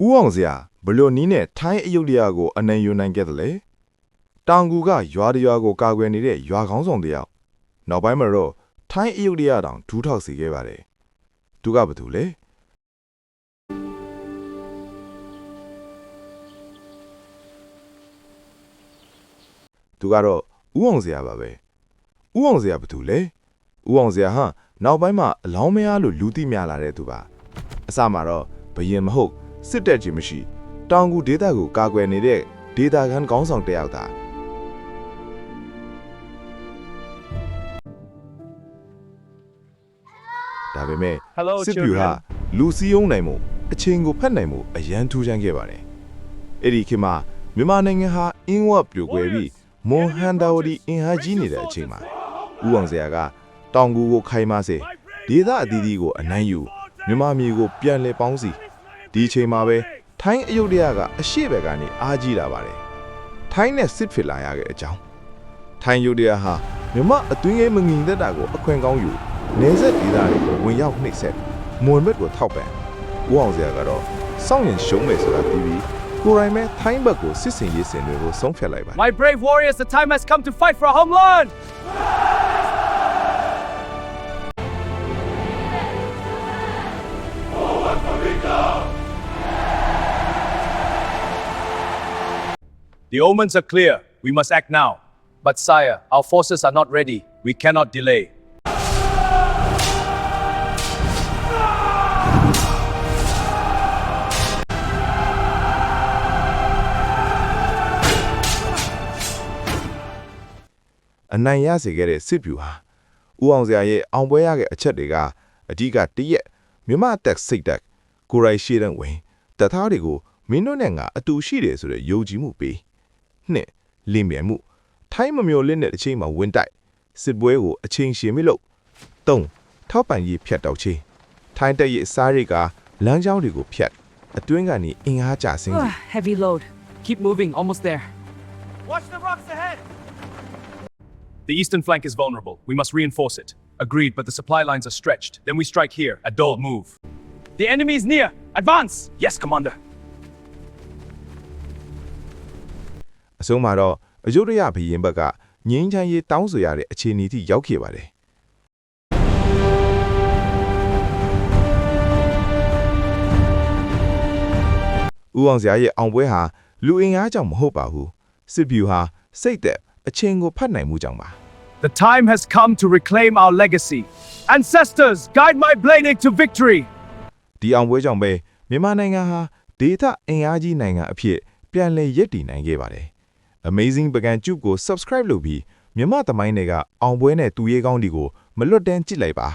ဦးအောင်စရာဘလို့နီးနဲ့ထိုင်းအယုဒ္ဓယကိုအနိုင်ယူနိုင်ခဲ့တယ်လေတောင်ကူကရွာတရွာကိုကာကွယ်နေတဲ့ရွာကောင်းဆောင်တယောက်နောက်ပိုင်းမှာတော့ထိုင်းအယုဒ္ဓယတောင်ဒူးထောက်စီခဲ့ပါတယ်သူကဘာတူလဲသူကတော့ဦးအောင်စရာပါပဲဦးအောင်စရာဘာတူလဲဦးအောင်စရာဟာနောက်ပိုင်းမှာအလောင်းမရလို့လူသိများလာတဲ့သူပါအစမှာတော့ဘယင်မဟုတ်စစ်တပ်ကြီးမရှိတောင်ကူဒေသကိုကာကွယ်နေတဲ့ဒေသခံကောင်းဆောင်တယောက်သာဒါပေမဲ့စစ်ဗျူဟာလူစည်းရုံးနိုင်မှုအချိန်ကိုဖတ်နိုင်မှုအရန်ထူးခြားခဲ့ပါတယ်အဲ့ဒီခေတ်မှာမြန်မာနိုင်ငံဟာအင်းဝတ်ပြိုကွယ်ပြီးမွန်ဟန်ဒါဝဒီအင်ဟာကြီးနေတဲ့အချိန်မှာဦးအောင်စရာကတောင်ကူကိုခိုင်မာစေဒေသအသီးသီးကိုအနိုင်ယူမြန်မာမျိုးကိုပြန်လဲပေါင်းစီဒီအချိန်မှာပဲထိုင်းအယုဒ္ဓယကအရှိဘက်ကနေအားကြီးလာပါတယ်ထိုင်းနဲ့စစ်ဖြစ်လာရတဲ့အကြောင်းထိုင်းယုဒ္ဓယဟာမြမအတွင်းငယ်မငင်သက်တာကိုအခွင့်ကောင်းယူနေဆက်ဒေသတွေကိုဝင်ရောက်နှိပ်စက်မွန်ဘက်ကိုထောက်ပံ့ဦးအောင်စရာကတော့စောင့်ရင်ရှုံးမယ်ဆိုတာသိပြီးကိုရိုင်းမဲထိုင်းဘက်ကိုစစ်စင်ရေးစင်တွေကိုဆုံးဖြတ်လိုက်ပါ My brave warriors, the time has come to fight for our homeland. The omens are clear. We must act now. But sire, our forces are not ready. We cannot delay. A နိုင်ရစေခဲ့တဲ့စစ်ဗျူဟာဦးအောင်စရာရဲ့အောင်ပွဲရတဲ့အချက်တွေကအဓိကတရက်မြမတက်စိတ်တက်ကိုရိုင်းရှိတဲ့ဝင်တသားတွေကိုမင်းတို့နဲ့ငါအတူရှိတယ်ဆိုတဲ့ယုံကြည်မှုပေးနှစ်လင်းမြန်မှုထိုင်းမမျိုးလင်းတဲ့အချိန်မှာဝင်တိုက်စစ်ပွဲကိုအချိန်ရှည်မိလို့သုံးထောက်ပံ့ရေးဖြတ်တောက်ချင်းထိုင်းတက်ရဲ့စားရိတ်ကလမ်းကြောင်းတွေကိုဖြတ်အတွင်းကနေအင်အားကျဆင်းစီ Heavy load. Keep moving, almost there. Watch the rocks ahead. The eastern flank is vulnerable. We must reinforce it. Agreed, but the supply lines are stretched. Then we strike here. A dull move. The enemy is near. Advance! Yes, Commander. အဆုံးမှာတော့အယုဒ္ဓယဘုရင်ဘက်ကငင်းချမ်းရေးတောင်းဆိုရတဲ့အခြေအနေထိရောက်ခဲ့ပါတယ်ဦးအောင်စရာရဲ့အောင်ပွဲဟာလူအင်အားကြောင့်မဟုတ်ပါဘူးစစ်ဗျူဟာစိတ်သက်အချင်းကိုဖတ်နိုင်မှုကြောင့်ပါ The time has come to reclaim our legacy. Ancestors, guide my blade to victory. ဒီအောင်ပွဲကြောင့်ပဲမြန်မာနိုင်ငံဟာဒေသအင်အားကြီးနိုင်ငံအဖြစ်ပြန်လည်ရည်တည်နိုင်ခဲ့ပါတယ် Amazing ပကံကျုပ်ကို subscribe လုပ်ပြီးမြန်မာသမိုင်းတွေကအောင်ပွဲနဲ့သူရဲကောင်းတွေကိုမလွတ်တမ်းကြည့်လိုက်ပါ